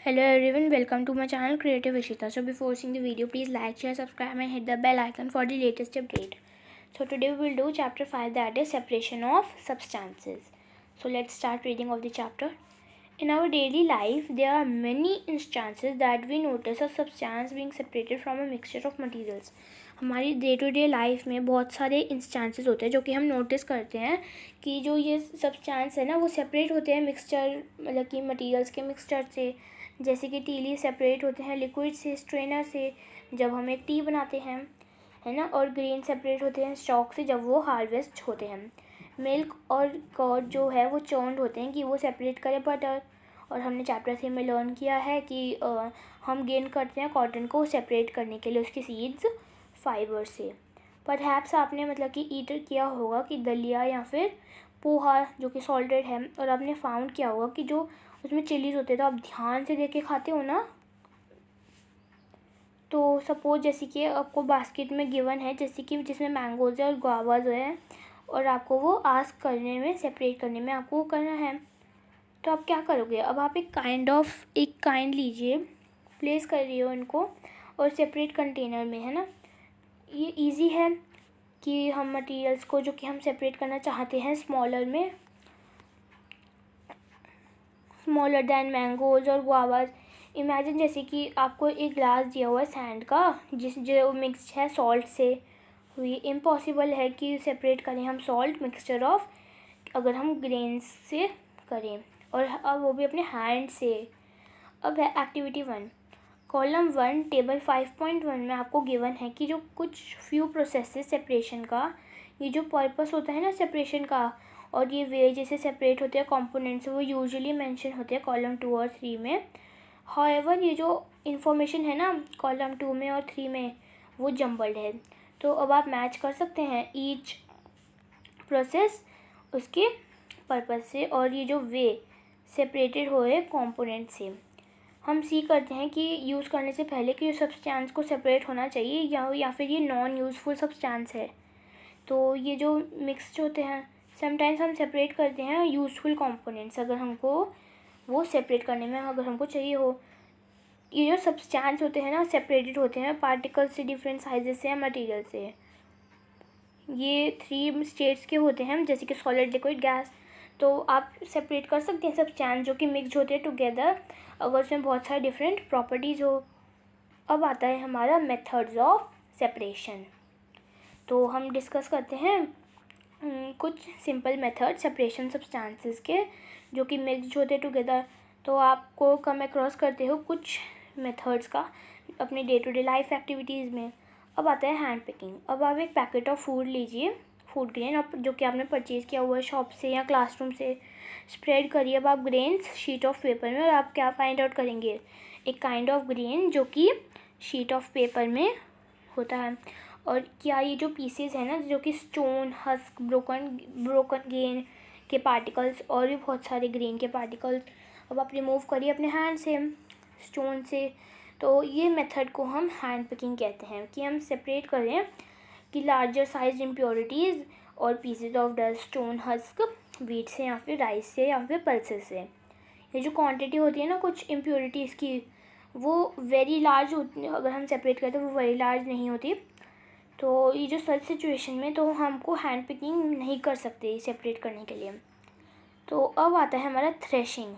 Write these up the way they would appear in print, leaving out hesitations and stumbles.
Hello everyone, welcome to my channel Creative Ishita. So before seeing the video, please like, share, subscribe and hit the bell icon for the latest update. So today we will do chapter 5, that is separation of substances. So let's start reading of the chapter. In our daily life, there are many instances that we notice a substance being separated from a mixture of materials. हमारी day to day life में बहुत सारे instances होते हैं जो कि हम notice करते हैं कि जो ये सब्सटेंस है ना वो सेपरेट होते हैं मिक्सचर मतलब कि मटेरियल्स के मिक्सचर से। जैसे कि टी लीफ सेपरेट होते हैं लिक्विड से, स्ट्रेनर से जब हम एक टी बनाते हैं, है ना। और ग्रेन सेपरेट होते हैं स्टॉक से जब वो हार्वेस्ट होते हैं। मिल्क और कर्ड जो है वो चर्न्ड होते हैं कि वो सेपरेट करें बटर। और हमने चैप्टर 3 में लर्न किया है कि हम गेन करते हैं कॉटन को सेपरेट करने के लिए उसकी सीड्स फाइबर से। परहैप्स आपने मतलब कि ईटर किया होगा कि दलिया या फिर पोहा जो कि सॉल्टेड है, और आपने फाउंड किया होगा कि जो उसमें चिलीज़ होते हैं तो आप ध्यान से देख के खाते हो ना। तो सपोज जैसे कि आपको बास्केट में गिवन है जैसे कि जिसमें मैंगोज़ है और गुआवाज है, और आपको वो आस्क करने में सेपरेट करने में आपको वो करना है, तो आप क्या करोगे। अब आप एक काइंड लीजिए, प्लेस कर रही हो इनको और सेपरेट कंटेनर में, है ना। ये इजी है कि हम मटेरियल्स को जो कि हम सेपरेट करना चाहते हैं स्मॉलर दैन मैंगोज़ और गुआवाज। इमेजिन जैसे कि आपको एक ग्लास दिया हुआ है सैंड का जो मिक्स है सॉल्ट से हुई। इम्पॉसिबल है कि सेपरेट करें हम सॉल्ट मिक्सचर ऑफ अगर हम ग्रेन्स से करें, और अब वो भी अपने हैंड से। अब है एक्टिविटी 1, कॉलम 1 टेबल 5.1 में आपको गिवन है कि जो कुछ फ्यू प्रोसेसेस सेपरेशन का, ये जो पर्पस होता है ना सेपरेशन का, और ये वे जैसे सेपरेट होते हैं कंपोनेंट्स वो यूजुअली मेंशन होते हैं कॉलम 2 और 3 में। हाउएवर ये जो इन्फॉर्मेशन है ना कॉलम 2 में और 3 में वो जम्बल्ड है। तो अब आप मैच कर सकते हैं ईच प्रोसेस उसके पर्पस से, और ये जो वे सेपरेटेड हुए कंपोनेंट से। हम सी करते हैं कि यूज़ करने से पहले कि सब्सटेंस को सेपरेट होना चाहिए या फिर ये नॉन यूज़फुल सब्सटेंस है। तो ये जो मिक्स्ड होते हैं समटाइम्स हम सेपरेट करते हैं यूज़फुल कंपोनेंट्स अगर हमको वो सेपरेट करने में अगर हमको चाहिए हो। ये जो सब्सटेंस होते हैं ना सेपरेटेड होते हैं पार्टिकल्स से, डिफरेंट साइजेस से या मटेरियल से। ये 3 स्टेट्स के होते हैं जैसे कि सॉलिड, लिक्विड, गैस। तो आप सेपरेट कर सकते हैं सब्सटेंस जो कि मिक्स होते हैं टुगेदर अगर उसमें बहुत सारे डिफरेंट प्रॉपर्टीज़ हो। अब आता है हमारा मेथड्स ऑफ सेपरेशन। तो हम डिस्कस करते हैं कुछ सिंपल मेथड सेपरेशन सब्सटेंसेस के जो कि मिक्स्ड होते टुगेदर। तो आपको कम अक्रॉस करते हो कुछ मेथड्स का अपनी day to day life activities में। अब आता है हैंड पिकिंग। अब आप एक पैकेट ऑफ फूड लीजिए, फूड ग्रेन जो कि आपने परचेज़ किया हुआ है शॉप से या क्लासरूम से, स्प्रेड करिए अब आप ग्रेन्स शीट ऑफ पेपर में, और आप क्या फाइंड आउट करेंगे, एक काइंड ऑफ ग्रेन जो कि शीट ऑफ पेपर में होता है। और क्या ये जो पीसेस है ना जो कि स्टोन, हस्क, ब्रोकन ग्रेन के पार्टिकल्स और भी बहुत सारे ग्रेन के पार्टिकल्स अब आप रिमूव करिए अपने हैंड से, स्टोन से। तो ये मेथड को हम हैंड पिकिंग कहते हैं कि हम सेपरेट करें कि लार्जर साइज इम्प्योरिटीज़ और pieces of dust, stone, husk, wheat से या फिर राइस से या फिर पल्सेस से। ये जो क्वांटिटी होती है ना कुछ इम्प्योरिटीज़ की वो वेरी लार्ज होती है, अगर हम सेपरेट करते हैं वो वेरी लार्ज नहीं होती। तो ये जो सच सिचुएशन में तो हमको हैंड पिकिंग नहीं कर सकते सेपरेट करने के लिए। तो अब आता है हमारा थ्रेशिंग।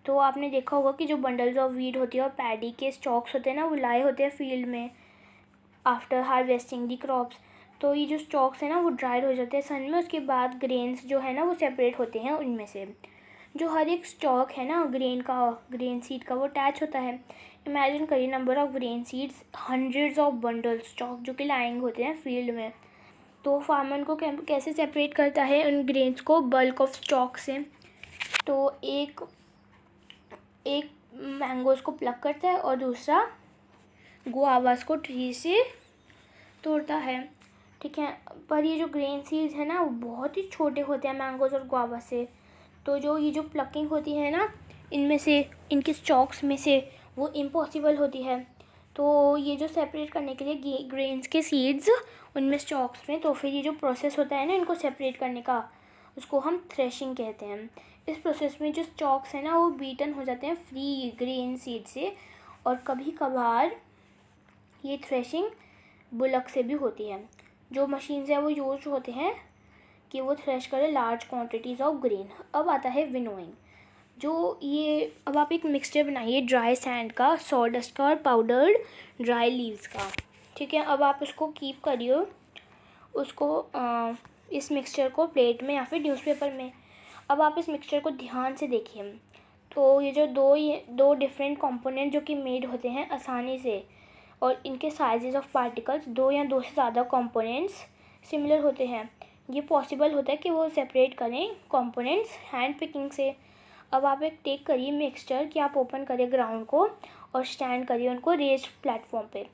तो आपने देखा होगा कि जो बंडल्स ऑफ वीट होती है और पैडी के स्टॉक्स होते हैं ना वो लाए होते हैं फील्ड में आफ्टर हार्वेस्टिंग दी क्रॉप्स। तो ये जो स्टॉक्स हैं ना वो ड्राइड हो जाते हैं सन में, उसके बाद ग्रेन्स जो है ना वो सेपरेट होते हैं उनमें से। जो हर एक स्टॉक है ना ग्रेन सीड का वो अटैच होता है। इमेजिन करिए number of grain seeds, hundreds of bundle stock जो कि लाइंग होते हैं फील्ड में। तो फार्मर को कैसे सेपरेट करता है उन ग्रेन्स को बल्क ऑफ स्टॉक से। तो एक मैंगोज़ को प्लक करता है और दूसरा गुआवास को ट्री से तोड़ता है, ठीक है। पर ये जो ग्रेन सीड्स है ना वो बहुत ही छोटे होते हैं मैंगोज़ और गुआवा से। तो जो ये जो प्लकिंग होती है ना इनमें से, इनके स्टॉक्स में से, वो इम्पॉसिबल होती है। तो ये जो सेपरेट करने के लिए ग्रेन्स के सीड्स उनमें स्टॉक्स में, तो फिर ये जो प्रोसेस होता है ना इनको सेपरेट करने का उसको हम थ्रेशिंग कहते हैं। इस प्रोसेस में जो स्टॉक्स हैं ना वो बीटन हो जाते हैं फ्री ग्रेन सीड से, और कभी कभार ये थ्रेशिंग बुलक से भी होती है। जो मशीन है वो यूज होते हैं कि वो थ्रेश करें लार्ज क्वांटिटीज़ ऑफ ग्रेन। अब आता है विनोइंग। जो ये अब आप एक मिक्सचर बनाइए ड्राई सैंड का, सॉडस्ट का और पाउडर्ड ड्राई लीव्स का, ठीक है। अब आप उसको कीप करिए, उसको इस मिक्सचर को प्लेट में या फिर न्यूज़पेपर में। अब आप इस मिक्सचर को ध्यान से देखिए, तो ये जो दो डिफरेंट कंपोनेंट जो कि मेड होते हैं आसानी से, और इनके साइजेस ऑफ पार्टिकल्स दो या दो से ज़्यादा कंपोनेंट्स सिमिलर होते हैं। ये पॉसिबल होता है कि वो सेपरेट करें कंपोनेंट्स हैंड पिकिंग से। अब आप एक टेक करिए मिक्सचर कि आप ओपन करिए ग्राउंड को और स्टैंड करिए उनको रेस्ड प्लेटफॉर्म पे।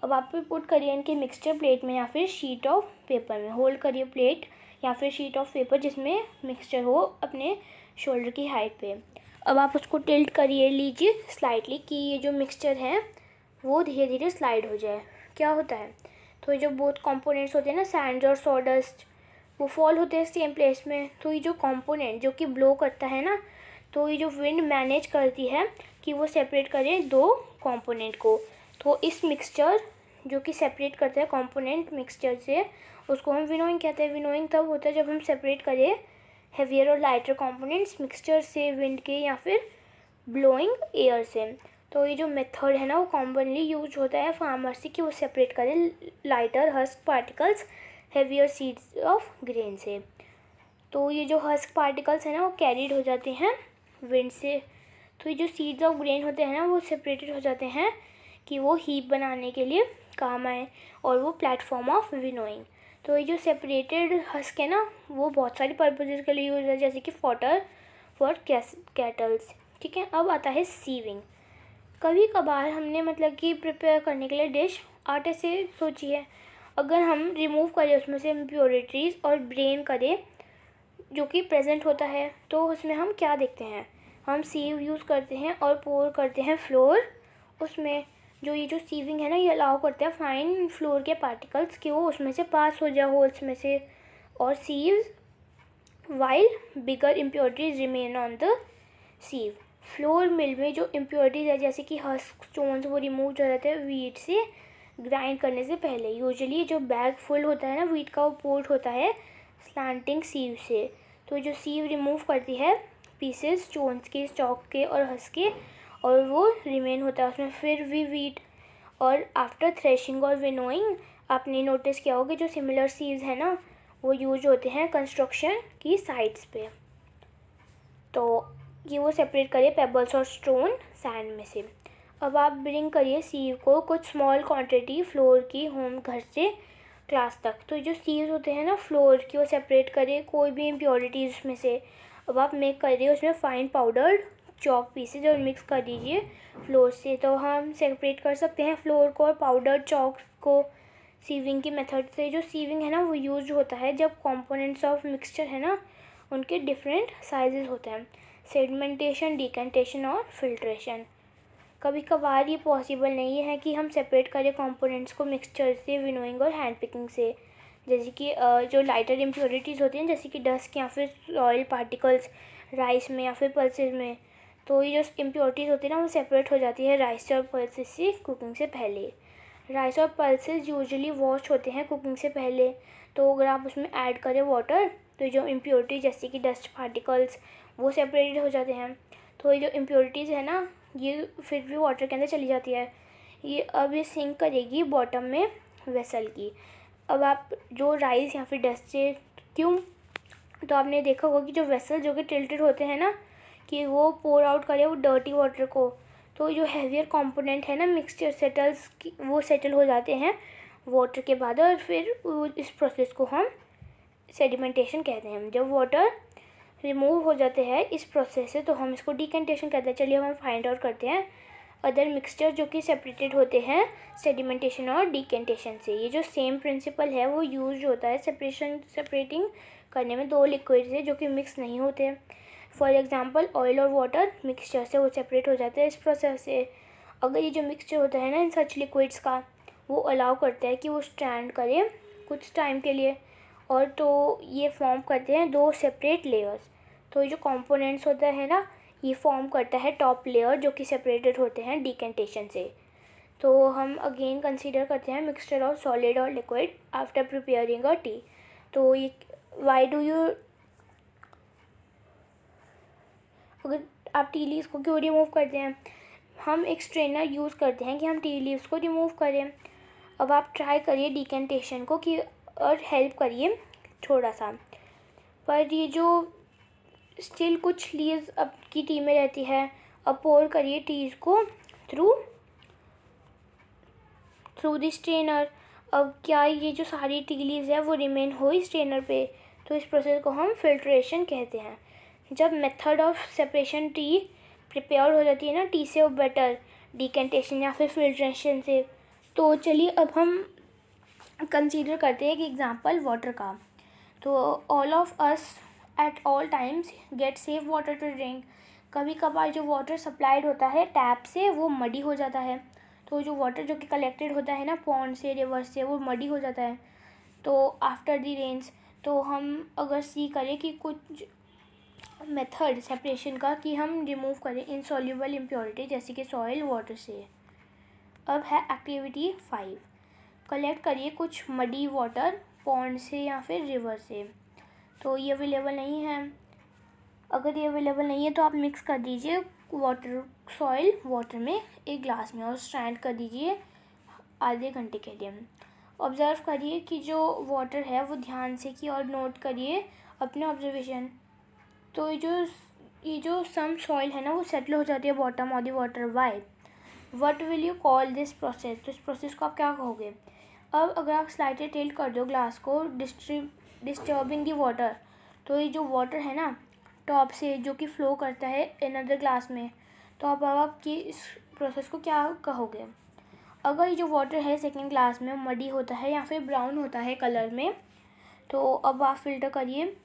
अब आप पुट करिए इनके मिक्सचर प्लेट में या फिर शीट ऑफ पेपर में। होल्ड करिए प्लेट या फिर शीट ऑफ पेपर जिसमें मिक्सचर हो अपने शोल्डर की हाइट पे। अब आप उसको टिल्ट करिए लीजिए स्लाइटली कि ये जो मिक्सचर है वो धीरे धीरे स्लाइड हो जाए। क्या होता है, तो ये जो बोथ कंपोनेंट्स होते हैं ना, सैंड और सॉडस्ट, वो फॉल होते हैं सेम प्लेस में। तो ये जो कंपोनेंट जो कि ब्लो करता है ना, तो ये जो विंड मैनेज करती है कि वो सेपरेट करे दो कंपोनेंट को। तो इस मिक्सचर जो कि सेपरेट करता है कंपोनेंट मिक्सचर से, उसको हम विनोइंग कहते हैं। विनोइंग तब होता है जब हम सेपरेट करें heavier or lighter components mixture से विंड के या फिर ब्लोइंग एयर से। तो ये जो मेथड है ना वो कॉमनली यूज होता है फार्मर से कि वो सेपरेट करें lighter husk particles heavier seeds of grain से। तो ये जो हस्क पार्टिकल्स है ना वो कैरीड हो जाते हैं विंड से। तो ये जो सीड्स ऑफ ग्रेन होते हैं ना वो सेपरेटेड हो जाते हैं कि वो हीप बनाने के लिए काम आए, और वो प्लेटफॉर्म ऑफ विनोइंग। तो ये जो सेपरेटेड हस्क है ना वो बहुत सारी पर्पजेज़ के लिए यूज है, जैसे कि फॉटर फॉर कैटल्स, ठीक है। अब आता है सीविंग। कभी कभार हमने मतलब कि प्रिपेयर करने के लिए डिश आटे से सोची है, अगर हम रिमूव करें उसमें से इम्प्योरिटीज़ और ब्रेन करें जो कि प्रेजेंट होता है, तो उसमें हम क्या देखते हैं, हम सीव यूज़ करते हैं और पोर करते हैं फ्लोर उसमें। जो ये जो सीविंग है ना ये अलाउ करते हैं फाइन फ्लोर के पार्टिकल्स कि वो उसमें से पास हो जाए होल्स में से, और sieves while bigger impurities remain on the सीव। Flour mill में जो इम्प्योरिटीज़ है जैसे कि हस्क स्टोन्स वो रिमूव हो जाते हैं वीट से ग्राइंड करने से पहले। यूजुअली जो बैग फुल होता है ना वीट का वो पोर्ट होता है स्लैंटिंग सीव से। तो जो सीव रिमूव करती है पीसेस स्टोन्स के, स्टॉक के और हस्क के, और वो रिमेन होता है उसमें फिर भी वीट। और आफ्टर थ्रेशिंग और विनोइंग आपने नोटिस किया होगा जो सिमिलर सीव्स है ना वो यूज होते हैं कंस्ट्रक्शन की साइट्स पे। तो ये वो सेपरेट करिए पेबल्स और स्टोन सैंड में से। अब आप ब्रिंग करिए सीव को कुछ स्मॉल क्वांटिटी फ्लोर की होम घर से क्लास तक। तो जो सीव्स होते हैं ना फ्लोर की वो सेपरेट करिए कोई भी इम्प्योरिटीज़ उसमें से। अब आप मेक करिए उसमें फाइन पाउडर्ड चॉक पीसेज और मिक्स कर दीजिए फ्लोर से। तो हम सेपरेट कर सकते हैं फ्लोर को और पाउडर्ड चॉक को सीविंग की मेथड से। जो सीविंग है ना वो यूज होता है जब कंपोनेंट्स ऑफ मिक्सचर है ना उनके डिफरेंट साइजेस होते हैं, सेडिमेंटेशन, डिकेंटेशन और फिल्ट्रेशन। कभी कभार ये पॉसिबल नहीं है कि हम सेपरेट करें कंपोनेंट्स को मिक्सचर से, विनोइंग और हैंड पिकिंग से। जैसे कि जो लाइटर इम्प्योरिटीज़ होती हैं जैसे कि डस्ट या फिर ऑयल पार्टिकल्स राइस में या फिर पल्सेस में, तो ये जो इम्प्योरिटीज़ होती है ना वो सेपरेट हो जाती है राइस और पल्सेस से कुकिंग से पहले। राइस और पल्सेस यूजुअली वॉश होते हैं कुकिंग से पहले, तो अगर आप उसमें ऐड करें वाटर तो जो इम्प्योरिटी जैसे कि डस्ट पार्टिकल्स वो सेपरेटेड हो जाते हैं। तो ये जो इम्प्योरिटीज़ है ना ये फिर भी वाटर के अंदर चली जाती है। ये अब ये सिंक करेगी बॉटम में वेसल की। अब आप जो राइस या फिर डस्ट से क्यों, तो आपने देखा होगा कि जो वेसल जो कि टिल्टेड होते हैं ना कि वो पोर आउट करे वो डर्टी वाटर को, तो जो हैवियर कंपोनेंट है ना मिक्सचर सेटल्स की वो सेटल हो जाते हैं वाटर के बाद, और फिर इस प्रोसेस को हम सेडिमेंटेशन कहते हैं। जब वाटर रिमूव हो जाते हैं इस प्रोसेस से तो हम इसको डिकेंटेशन कहते हैं। चलिए हम फाइंड आउट करते हैं अदर मिक्सचर जो कि सेपरेटेड होते हैं सेडिमेंटेशन और डिकेंटेशन से। ये जो सेम प्रिंसिपल है वो यूज होता है सेपरेटिंग करने में दो लिक्विड से जो कि मिक्स नहीं होते। फॉर एग्जांपल ऑयल और वाटर मिक्सचर से वो सेपरेट हो जाते हैं इस प्रोसेस से। अगर ये जो मिक्सचर होता है ना इन सच लिक्विड्स का वो अलाउ करता है कि वो स्टैंड करे कुछ टाइम के लिए, और तो ये फॉर्म करते हैं दो सेपरेट लेयर्स। तो ये जो कंपोनेंट्स होता है ना, ये फॉर्म करता है टॉप लेयर जो कि सेपरेटेड होते हैं डिकेंटेशन से। तो हम अगेन कंसीडर करते हैं मिक्सचर ऑफ सॉलिड और liquid after preparing a T. तो ये वाई डू यू, अगर आप टी लीव्स को क्यों रिमूव करते हैं, हम एक स्ट्रेनर यूज़ करते हैं कि हम टी लीव्स को रिमूव करें। अब आप ट्राई करिए डिकेंटेशन को कि और हेल्प करिए थोड़ा सा, पर ये जो स्टिल कुछ लीव्स अब की टी में रहती है, अब पोर करिए टीज को थ्रू द स्ट्रेनर। अब क्या ये जो सारी टी लीव्स है वो रिमेन हुई स्ट्रेनर पे, तो इस प्रोसेस को हम फिल्ट्रेशन कहते हैं। जब method of separation T prepare हो जाती है ना टी से, वो बेटर डिकेंटेशन या फिर फिल्ट्रेशन से। तो चलिए अब हम कंसीडर करते हैं एक एग्जांपल वाटर का। तो all of us at all times get safe water to drink. कभी कभार जो वाटर सप्लाइड होता है टैप से वो मडी हो जाता है, तो जो वाटर जो कि कलेक्टेड होता है ना पॉन्ड से, रिवर से, वो मडी हो जाता है। तो आफ्टर द रेन्स, तो हम अगर सी करें कि कुछ मेथड सेपरेशन का कि हम रिमूव करें इनसॉल्युबल इम्प्योरिटी जैसे कि सॉइल वाटर से। अब है एक्टिविटी 5, कलेक्ट करिए कुछ मडी वाटर पॉन्ड से या फिर रिवर से। तो ये अवेलेबल नहीं है, अगर ये अवेलेबल नहीं है तो आप मिक्स कर दीजिए वाटर सॉइल वाटर में एक ग्लास में और स्ट्रैंड कर दीजिए आधे घंटे के लिए। ऑब्ज़र्व करिए कि जो वाटर है वो ध्यान से की और नोट करिए अपने ऑब्जर्वेशन। तो ये जो सम सॉइल है ना वो सेटल हो जाती है bottom of the water. Why, what will you call this process, तो इस प्रोसेस को आप क्या कहोगे। अब अगर आप स्लाइटली टिल्ट कर दो ग्लास को डिस्टर्बिंग दी वाटर, तो ये जो वाटर है ना टॉप से जो कि फ्लो करता है अनदर ग्लास में, तो अब आपकी इस प्रोसेस को क्या कहोगे। अगर ये जो वाटर है सेकंड ग्लास में मडी होता है या फिर ब्राउन होता है कलर में, तो अब आप फिल्टर करिए।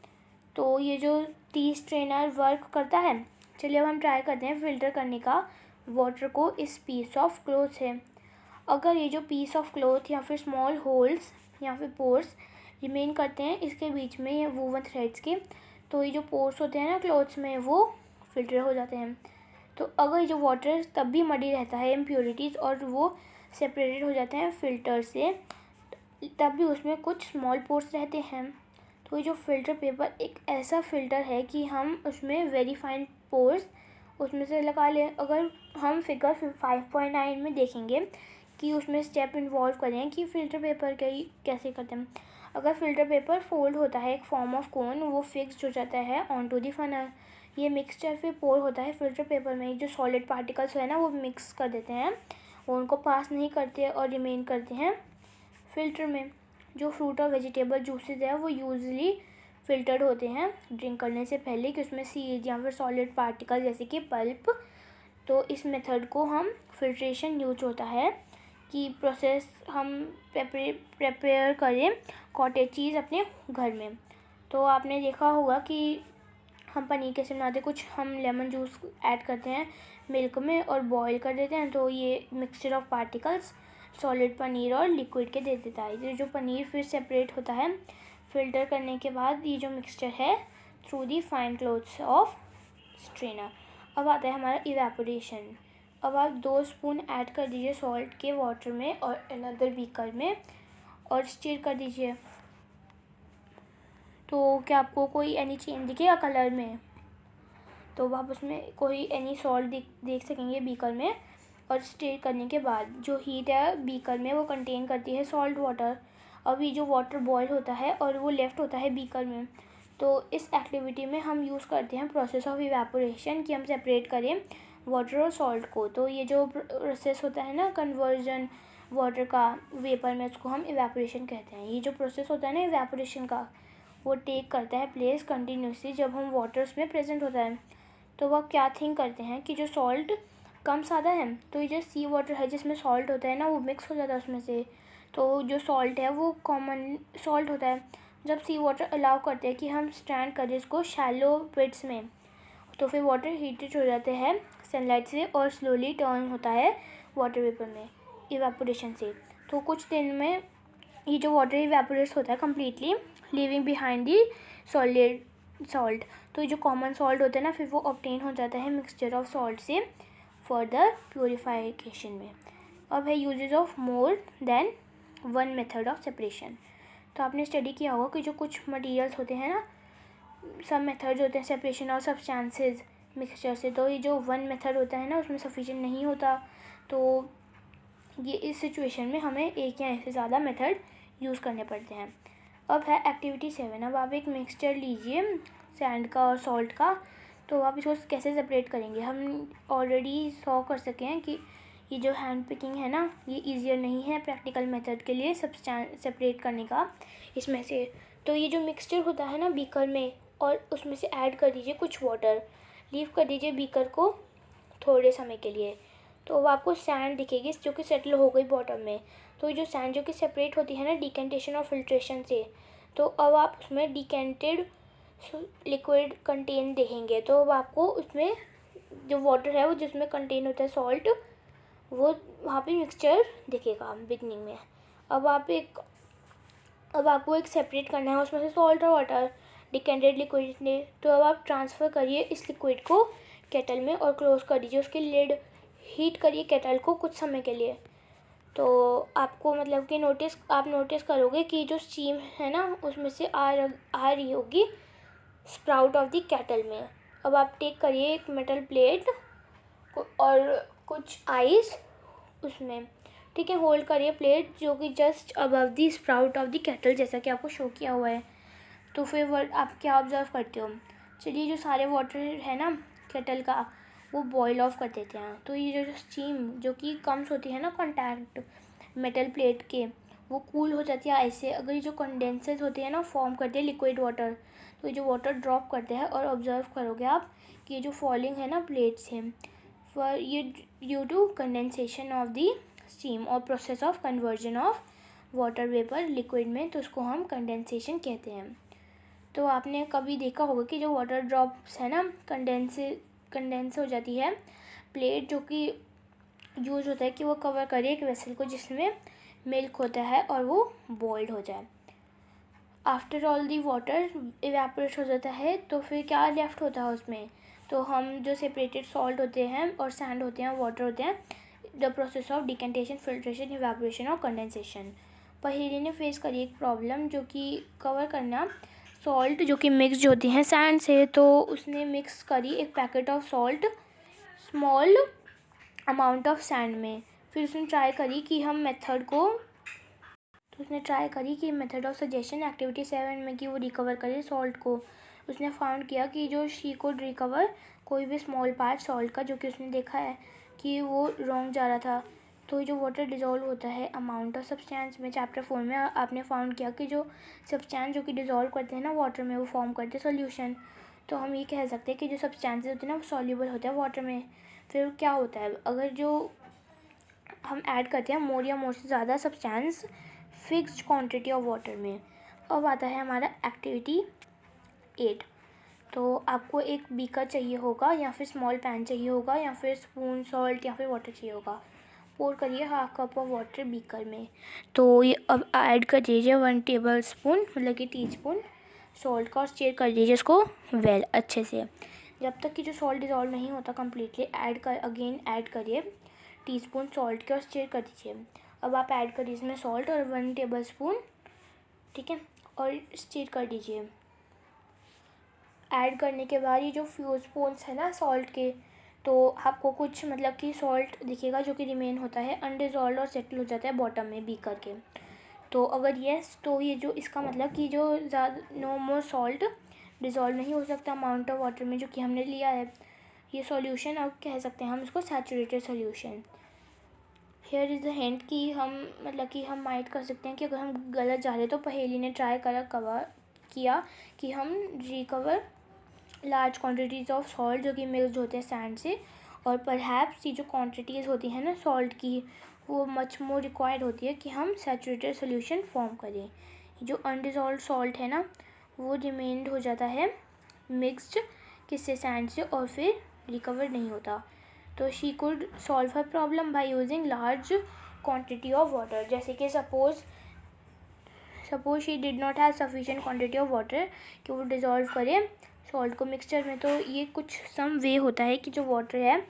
तो ये जो टी स्ट्रेनर वर्क करता है। चलिए अब हम ट्राई करते हैं फिल्टर करने का वाटर को इस पीस ऑफ क्लॉथ से। अगर ये जो पीस ऑफ क्लॉथ या फिर स्मॉल होल्स या फिर पोर्स रिमेन करते हैं इसके बीच में या वूवन थ्रेड्स के, तो ये जो पोर्स होते हैं ना क्लॉथ्स में वो फिल्टर हो जाते हैं। तो अगर ये जो वाटर तब भी मडी रहता है इम्प्योरिटीज़ और वो सेपरेटेड हो जाते हैं फ़िल्टर से, तब भी उसमें कुछ स्मॉल पोर्स रहते हैं। तो ये जो फ़िल्टर पेपर एक ऐसा फ़िल्टर है कि हम उसमें वेरी फाइन पोर्स उसमें से लगा लें। अगर हम फिगर 5.9 में देखेंगे कि उसमें स्टेप इन्वॉल्व करें कि फ़िल्टर पेपर कैसे करते हैं। अगर फ़िल्टर पेपर फोल्ड होता है एक फॉर्म ऑफ कोन, वो फिक्स्ड हो जाता है ऑन टू दी फनल। ये मिक्सचर फिर पोर होता है फ़िल्टर पेपर में, जो सॉलिड पार्टिकल्स है ना वो मिक्स कर देते हैं, वो उनको पास नहीं करते और रिमेन करते हैं फ़िल्टर में। जो फ्रूट और वेजिटेबल जूसेस है वो यूजली फ़िल्टर्ड होते हैं ड्रिंक करने से पहले कि उसमें सीड या फिर सॉलिड पार्टिकल जैसे कि पल्प। तो इस मेथड को हम फिल्ट्रेशन यूज होता है कि प्रोसेस हम प्रिपेयर करें कॉटेज चीज़ अपने घर में। तो आपने देखा होगा कि हम पनीर कैसे बनाते हैं, कुछ हम लेमन जूस ऐड करते हैं मिल्क में और बॉईल कर देते हैं, तो ये mixture of particles solid paneer और लिक्विड के दे देता है। ये जो पनीर फिर सेपरेट होता है फ़िल्टर करने के बाद, ये जो मिक्सचर है through the fine clothes of strainer. अब आता है हमारा इवेपोरेशन। अब आप 2 स्पून ऐड कर दीजिए सॉल्ट के वाटर में और अनदर बीकर में और स्टिर कर दीजिए। तो क्या आपको कोई एनी चेंज दिखेगा कलर में, तो आप उसमें कोई एनी सॉल्ट देख सकेंगे बीकर में। और स्टिर करने के बाद जो हीट है बीकर में वो कंटेन करती है सॉल्ट वाटर। अब ये जो वाटर बॉयल होता है और वो लेफ्ट होता है बीकर में, तो इस एक्टिविटी में हम यूज़ करते हैं प्रोसेस ऑफ इवेपोरेशन कि हम सेपरेट करें वाटर और सॉल्ट को। तो ये जो प्रोसेस होता है ना कन्वर्जन वाटर का वेपर में, उसको हम इवेपोरेशन कहते हैं। ये जो प्रोसेस होता है ना इवेपोरेशन का, वो टेक करता है प्लेस कंटिन्यूसली जब हम वाटर उसमें प्रेजेंट होता है। तो वह क्या थिंक करते हैं कि जो सॉल्ट कम ज़्यादा है, तो ये जो सी वाटर है जिसमें सॉल्ट होता है ना वो मिक्स हो जाता है उसमें से, तो जो सॉल्ट है वो कॉमन सॉल्ट होता है। जब सी वाटर अलाउ करते हैं कि हम स्टैंड करें इसको शैलो पिट्स में, तो फिर वाटर हीटेड हो जाते हैं सनलाइट से और स्लोली टर्न होता है वाटर वेपर में इवेपोरेशन से। तो कुछ दिन में ये जो वाटर इवेपोरेट्स होता है completely, leaving behind the solid salt, तो ये जो कॉमन सॉल्ट होता है ना फिर वो ऑब्टेन हो जाता है मिक्सचर ऑफ सॉल्ट से फर्दर प्योरीफिकेशन में। अब है uses of more than one method of separation. तो आपने स्टडी किया होगा कि जो कुछ मटेरियल्स होते हैं ना, सब मेथड्स होते हैं सेपरेशन ऑफ सब्सटेंसेस मिक्सचर से, तो ये जो वन मेथड होता है ना उसमें सफिशिएंट नहीं होता, तो ये इस सिचुएशन में हमें एक या इससे ज़्यादा मेथड यूज़ करने पड़ते हैं। अब है एक्टिविटी 7। अब आप एक मिक्सचर लीजिए सैंड का और सॉल्ट का, तो आप इसको कैसे सेपरेट करेंगे। हम ऑलरेडी सॉ कर सके हैं कि ये जो हैंड पिकिंग है ना ये ईजियर नहीं है प्रैक्टिकल मेथड के लिए सेपरेट करने का इसमें से। तो ये जो मिक्सचर होता है ना बीकर में, और उसमें से ऐड कर दीजिए कुछ वाटर, लीव कर दीजिए बीकर को थोड़े समय के लिए, तो अब आपको सैंड दिखेगी जो कि सेटल हो गई बॉटम में। तो ये जो सैंड जो कि सेपरेट होती है ना डिकेंटेशन और फिल्ट्रेशन से, तो अब आप उसमें डिकेंटेड लिक्विड कंटेन देखेंगे, तो अब आपको उसमें जो वाटर है वो जिसमें कंटेन होता है सॉल्ट, वो वहाँ पे मिक्सचर दिखेगा बिगनिंग में। अब आपको एक सेपरेट करना है उसमें से सॉल्ट और वाटर डिकेंटेड लिक्विड ने, तो अब आप ट्रांसफ़र करिए इस लिक्विड को केटल में और क्लोज़ कर दीजिए उसकी लिड, हीट करिए केटल को कुछ समय के लिए। तो आपको मतलब कि आप नोटिस करोगे कि जो स्टीम है ना उसमें से आ रही होगी स्प्राउट ऑफ द केटल में। अब आप टेक करिए एक मेटल प्लेट और कुछ आइस उसमें, ठीक है, होल्ड करिए प्लेट जो कि just above the sprout of the kettle, जैसा कि आपको शो किया हुआ है। तो फिर आप क्या ऑब्जर्व करते हो, चलिए जो सारे वाटर है ना केटल का वो बॉईल ऑफ कर देते हैं, तो ये जो स्टीम जो कि कम्स होती है ना कॉन्टैक्ट मेटल प्लेट के, वो कूल हो जाती है आइस से। अगर ये जो कंडेंसेस होते हैं ना फॉर्म करते हैं लिक्विड वाटर, तो ये जो वाटर ड्रॉप करते हैं और ऑब्जर्व करोगे आप कि ये जो फॉलिंग है ना प्लेट से, फॉर ये due to condensation of the steam और process of conversion of water vapour liquid में, तो उसको हम कंडेंसेशन कहते हैं। तो आपने कभी देखा होगा कि जो वाटर ड्रॉप्स है ना कंडेंस हो जाती है प्लेट, जो कि यूज़ होता है कि वो कवर करे एक वेसल को जिसमें मिल्क होता है और वो बॉइल्ड हो जाए। After all the water evaporate हो जाता है, तो फिर क्या लेफ्ट होता है उसमें, तो हम जो सेपरेटेड सॉल्ट होते हैं और सैंड होते हैं वाटर होते हैं, the process of decantation filtration evaporation और कंडेंसेशन। पहेली ने फेस करी एक प्रॉब्लम जो कि कवर करना सॉल्ट जो कि मिक्स होती हैं सैंड से, तो उसने मिक्स करी एक packet of salt small amount of sand में। फिर उसने ट्राई करी कि मेथड ऑफ सजेशन एक्टिविटी 7 में कि वो रिकवर करे सॉल्ट को। उसने फाउंड किया कि जो शी कोड रिकवर कोई भी स्मॉल पार्ट सॉल्ट का, जो कि उसने देखा है कि वो रॉन्ग जा रहा था। तो जो वाटर डिज़ोल्व होता है अमाउंट ऑफ सब्सटेंस में, चैप्टर 4 में आपने फाउंड किया कि जो सब्सटेंस जो कि डिज़ोल्व करते हैं ना वाटर में वो फॉर्म करते हैं सॉल्यूशन। तो हम ये कह सकते हैं कि जो सब्सटेंसेस होते हैं ना वो सॉल्यूबल होते हैं वाटर में। फिर क्या होता है अगर जो हम ऐड करते हैं मोर या मोर से ज़्यादा substance fixed quantity of water में। अब आता है हमारा एक्टिविटी 8। तो आपको एक बीकर चाहिए होगा या फिर स्मॉल पैन चाहिए होगा या फिर स्पून सॉल्ट या फिर वाटर चाहिए होगा। पोर करिए half cup of water beaker में। तो ये अब ऐड कर दीजिए 1 टेबल स्पून मतलब कि टीस्पून सॉल्ट का और स्टीर कर दीजिए इसको वेल अच्छे से। जब तक कि जो सॉल्ट डिज़ोल्व नहीं होता कम्प्लीटली ऐड करिए टीस्पून सॉल्ट के और स्टीर कर दीजिए। अब आप ऐड करिए इसमें सॉल्ट और 1 टेबल स्पून, ठीक है, और स्टीर कर दीजिए। ऐड करने के बाद ये जो फ्यू स्पून्स है ना सॉल्ट के, तो आपको कुछ मतलब कि सॉल्ट दिखेगा जो कि रिमेन होता है अनडिज़ोल्व और सेटल हो जाता है बॉटम में बीकर के। तो अगर येस तो ये जो इसका मतलब कि जो ज़्यादा नो मोर सॉल्ट डिज़ोल्व नहीं हो सकता अमाउंट ऑफ वाटर में जो कि हमने लिया है। ये सॉल्यूशन अब कह सकते हैं हम इसको saturated solution. Here is the hint कि हम मतलब कि हम माइट कर सकते हैं कि अगर हम गलत जा रहे तो पहेली ने ट्राई किया कि हम recover large quantities of salt जो कि मिक्सड होते हैं सैंड से, और परहैप्स ये जो क्वांटिटीज़ होती हैं ना सॉल्ट की वो मच मोर रिक्वायर्ड होती है कि हम सैचुरेटेड सोल्यूशन फॉर्म करें। जो अनडिज़ोल्व सॉल्ट है ना वो रिमेंड हो जाता है मिक्स्ड किससे सैंड से और फिर रिकवर नहीं होता। तो she could solve her problem by using large quantity of water. जैसे कि suppose she did not have sufficient quantity of water कि वो डिज़ोल्व करे सॉल्ट को मिक्सचर में, तो ये कुछ सम वे होता है कि जो वाटर है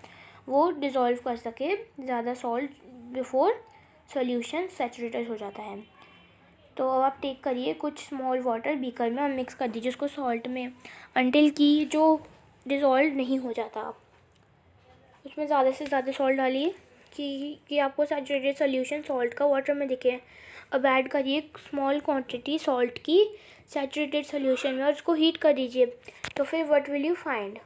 वो डिज़ोल्व कर सके ज़्यादा सॉल्ट बिफोर सॉल्यूशन सैचुरेटेड हो जाता है। तो अब आप टेक करिए कुछ स्मॉल वाटर बीकर में और मिक्स कर दीजिए उसको सॉल्ट में अंटिल की जो डिज़ोल्व नहीं हो जाता। उसमें ज़्यादा से ज़्यादा सॉल्ट डालिए कि आपको सैचुरेटेड सॉल्यूशन सॉल्ट का वाटर में दिखे। अब ऐड करिए स्मॉल क्वांटिटी सॉल्ट की सैचुरेटेड सॉल्यूशन में और उसको हीट कर दीजिए। तो फिर व्हाट विल यू फाइंड,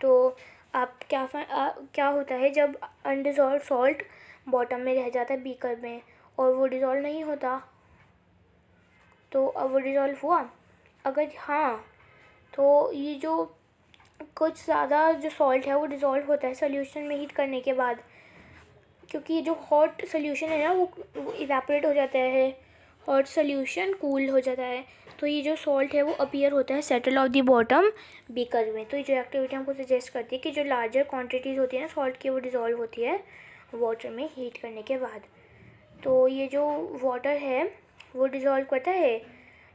तो आप क्या होता है जब अनडिज़ोल्व सॉल्ट बॉटम में रह जाता है बीकर में और वो डिज़ोल्व नहीं होता, तो अब वो डिज़ोल्व हुआ। अगर हाँ, तो ये जो कुछ ज़्यादा जो सॉल्ट है वो डिज़ोल्व होता है सॉल्यूशन में हीट करने के बाद, क्योंकि जो हॉट सॉल्यूशन है ना वो इवेपोरेट हो जाता है, हॉट सॉल्यूशन कूल हो जाता है, तो ये जो सॉल्ट है वो अपीयर होता है settle of the bottom beaker में। तो ये जो एक्टिविटी हमको सजेस्ट करती है कि जो लार्जर क्वांटिटीज़ होती है ना सॉल्ट की वो डिज़ोल्व होती है वाटर में हीट करने के बाद। तो ये जो वाटर है वो डिज़ोल्व करता है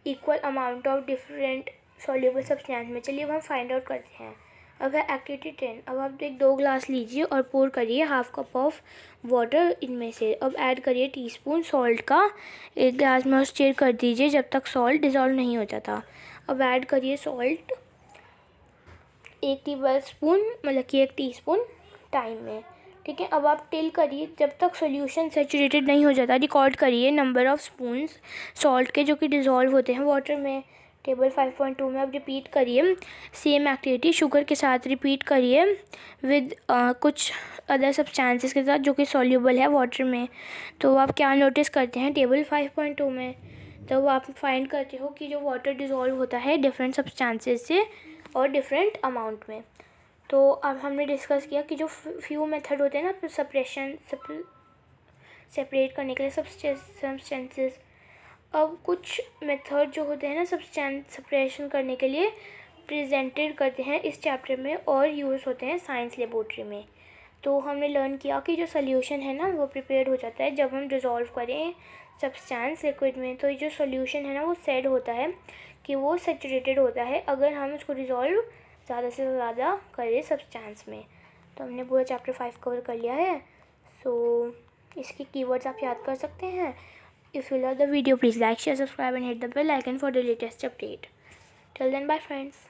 equal amount of different soluble substance में। चलिए अब हम फाइंड आउट करते हैं। अब है एक्टिविटी 10। अब आप एक 2 ग्लास लीजिए और पोर करिए हाफ कप ऑफ वाटर इनमें से। अब ऐड करिए टीस्पून सॉल्ट का, एक ग्लास में और स्टीर कर दीजिए जब तक सॉल्ट डिज़ोल्व नहीं हो जाता। अब ऐड करिए सॉल्ट 1 टेबल स्पून मतलब कि 1 टीस्पून टाइम में, ठीक है। अब आप टिल करिए जब तक सॉल्यूशन सैचुरेटेड नहीं हो जाता। रिकॉर्ड करिए नंबर ऑफ़ स्पून्स सॉल्ट के जो कि डिज़ोल्व होते हैं वाटर में। टेबल 5.2 में अब रिपीट करिए सेम एक्टिविटी शुगर के साथ रिपीट करिए विद कुछ अदर सब्सटेंसेस के साथ जो कि सॉल्युबल है वाटर में। तो आप क्या नोटिस करते हैं टेबल 5.2 में, तो आप फाइंड करते हो कि जो वाटर डिज़ोल्व होता है डिफरेंट सब्सटेंसेस से और डिफरेंट अमाउंट में। तो अब हमने डिस्कस किया कि जो फ्यू मेथड होते हैं ना सेपरेट करने के लिए सब्सटेंसेस, अब कुछ मेथड जो होते हैं ना सब्सटेंस सेपरेशन करने के लिए प्रेजेंटेड करते हैं इस चैप्टर में और यूज़ होते हैं साइंस लेबोरेटरी में। तो हमने लर्न किया कि जो सोल्यूशन है ना वो प्रिपेयर हो जाता है जब हम डिज़ोल्व करें सब्सटेंस लिक्विड में। तो ये जो सोल्यूशन है ना वो सेड होता है कि वो सैचुरेटेड होता है अगर हम उसको डिज़ोल्व ज़्यादा से ज़्यादा करें सब्सटेंस में। तो हमने पूरा चैप्टर 5 कवर कर लिया है। सो इसके कीवर्ड्स आप याद कर सकते हैं। If you love the video, please like, share, subscribe and hit the bell icon for the latest update. Till then, bye friends.